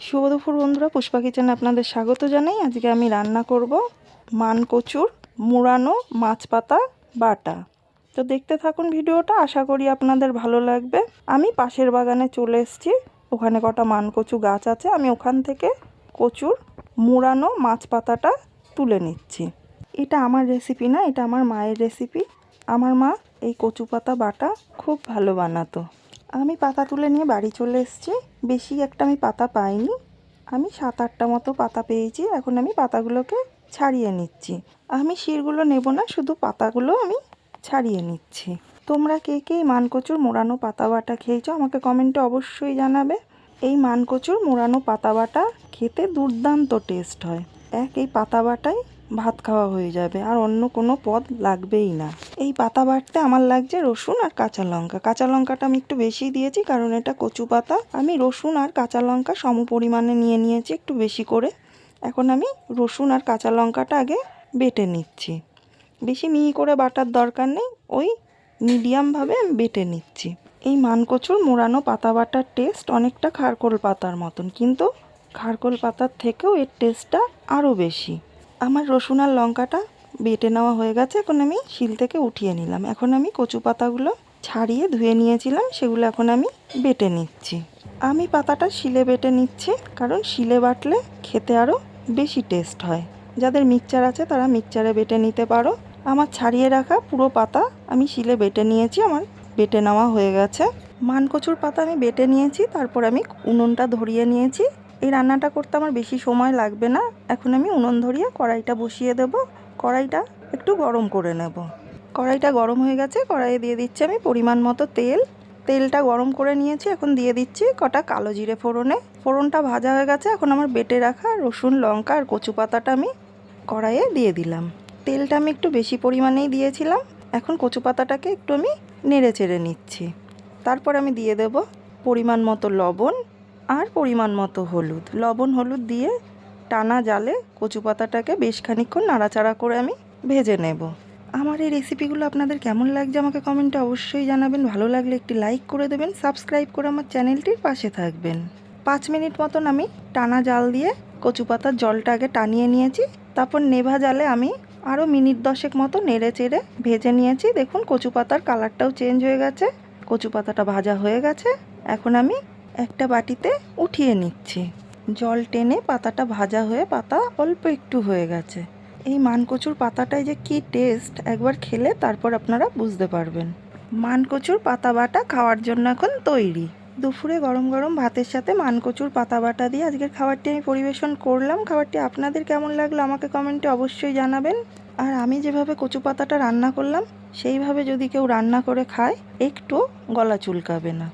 শুভ দুপুর বন্ধুরা, পুষ্পা কিচেনে আপনাদের স্বাগত জানাই। আজকে আমি রান্না করব মানকচুর মুড়ানো মাছ পাতা বাটা। তো দেখতে থাকুন ভিডিওটা, আশা করি আপনাদের ভালো লাগবে। আমি পাশের বাগানে চলে এসেছি, ওখানে কটা মানকচু গাছ আছে। আমি ওখান থেকে কচুর মুড়ানো মাছ পাতাটা তুলে নিচ্ছি। এটা আমার রেসিপি না, এটা আমার মায়ের রেসিপি। আমার মা এই কচু পাতা বাটা খুব ভালো বানাতো। আমি পাতা তুলে নিয়ে বাড়ি চলে এসেছি। বেশি একটা আমি পাতা পাইনি, আমি 7-8টা মতো পাতা পেয়েছি। এখন আমি পাতাগুলোকে ছাড়িয়ে নিচ্ছি। আমি শিরগুলো নেব না, শুধু পাতাগুলো আমি ছাড়িয়ে নিচ্ছি। তোমরা কে কে মানকচুর মোড়ানো পাতা বাটা খেয়েছো আমাকে কমেন্টে অবশ্যই জানাবে। এই মানকচুর মোড়ানো পাতা বাটা খেতে দুর্দান্ত টেস্ট হয়। এই পাতা বাটাই ভাত খাওয়া হয়ে যাবে, আর অন্য কোনো পদ লাগবেই না। এই পাতা বাটতে আমার লাগছে রসুন আর কাঁচা লঙ্কা। কাঁচা লঙ্কাটা আমি একটু বেশি দিয়েছি, কারণ এটা কচু পাতা। আমি রসুন আর কাঁচা লঙ্কা সম পরিমাণে নিয়ে নিয়েছি, একটু বেশি করে। এখন আমি রসুন আর কাঁচা লঙ্কাটা আগে বেটে নিচ্ছি। বেশি মিহি করে বাটার দরকার নেই, ওই মিডিয়ামভাবে আমি বেটে নিচ্ছি। এই মানকচুর মোড়ানো পাতা বাটার টেস্ট অনেকটা খারকোল পাতার মতন, কিন্তু খারকোল পাতার থেকেও এর টেস্টটা আরও বেশি। আমার রসুন আর লঙ্কাটা বেটে নেওয়া হয়ে গেছে। এখন আমি শিল থেকে উঠিয়ে নিলাম। এখন আমি কচু পাতাগুলো ছাড়িয়ে ধুয়ে নিয়েছিলাম, সেগুলো এখন আমি বেটে নিচ্ছি। আমি পাতাটা শিলে বেটে নিচ্ছি, কারণ শিলে বাটলে খেতে আরও বেশি টেস্ট হয়। যাদের মিক্সচার আছে তারা মিক্সচারে বেটে নিতে পারো। আমার ছাড়িয়ে রাখা পুরো পাতা আমি শিলে বেটে নিয়েছি, আমার বেটে নেওয়া হয়ে গেছে। মানকচুর পাতা আমি বেটে নিয়েছি, তারপর আমি উনুনটা ধরিয়ে নিয়েছি। এই রান্নাটা করতে আমার বেশি সময় লাগবে না। এখন আমি উনুন ধরিয়ে কড়াইটা বসিয়ে দেব। কড়াইটা একটু গরম করে নেব। কড়াইটা গরম হয়ে গেছে, কড়াইয়ে দিয়ে দিচ্ছি আমি পরিমাণ মতো তেল। তেলটা গরম করে নিয়েছি, এখন দিয়ে দিচ্ছি কটা কালো জিরে ফোড়নে। ফোড়নটা ভাজা হয়ে গেছে, এখন আমার বেটে রাখা রসুন লঙ্কা আর কচু পাতাটা আমি কড়াইয়ে দিয়ে দিলাম। তেলটা আমি একটু বেশি পরিমাণেই দিয়েছিলাম। এখন কচু পাতাটাকে একটু আমি নেড়ে চেড়ে নিচ্ছি। তারপর আমি দিয়ে দেব পরিমাণ মতো লবণ আর পরিমাণ মতো হলুদ। লবণ হলুদ দিয়ে টানা জালে কচু পাতাটাকে বেশ খানিকক্ষণ নাড়াচাড়া করে আমি ভেজে নেব। আমার এই রেসিপিগুলো আপনাদের কেমন লাগছে আমাকে কমেন্টে অবশ্যই জানাবেন। ভালো লাগলে একটি লাইক করে দেবেন, সাবস্ক্রাইব করে আমার চ্যানেলটির পাশে থাকবেন। 5 মিনিট মতন আমি টানা জাল দিয়ে কচু পাতার জলটা আগে টানিয়ে নিয়েছি। তারপর নেভা জালে আমি আরও মিনিট 10 মতো নেড়ে চেড়ে ভেজে নিয়েছি। দেখুন কচু পাতার কালারটাও চেঞ্জ হয়ে গেছে, কচু পাতাটা ভাজা হয়ে গেছে। এখন আমি একটা বাটিতে উঠিয়ে নিচ্ছি। জল টেনে পাতাটা ভাজা হয়ে পাতা অল্প একটু হয়ে গেছে। এই মানকচুর পাতাটায় যে কি টেস্ট, একবার খেলে তারপর আপনারা বুঝতে পারবেন। মানকচুর পাতা বাটা খাওয়ার জন্য এখন তৈরি। দুপুরে গরম গরম ভাতের সাথে মানকচুর পাতা বাটা দিয়ে আজকের খাবারটি আমি পরিবেশন করলাম। খাবারটি আপনাদের কেমন লাগলো আমাকে কমেন্টে অবশ্যই জানাবেন। আর আমি যেভাবে কচু পাতাটা রান্না করলাম সেইভাবে যদি কেউ রান্না করে খায়, একটু গলা চুলকাবে না।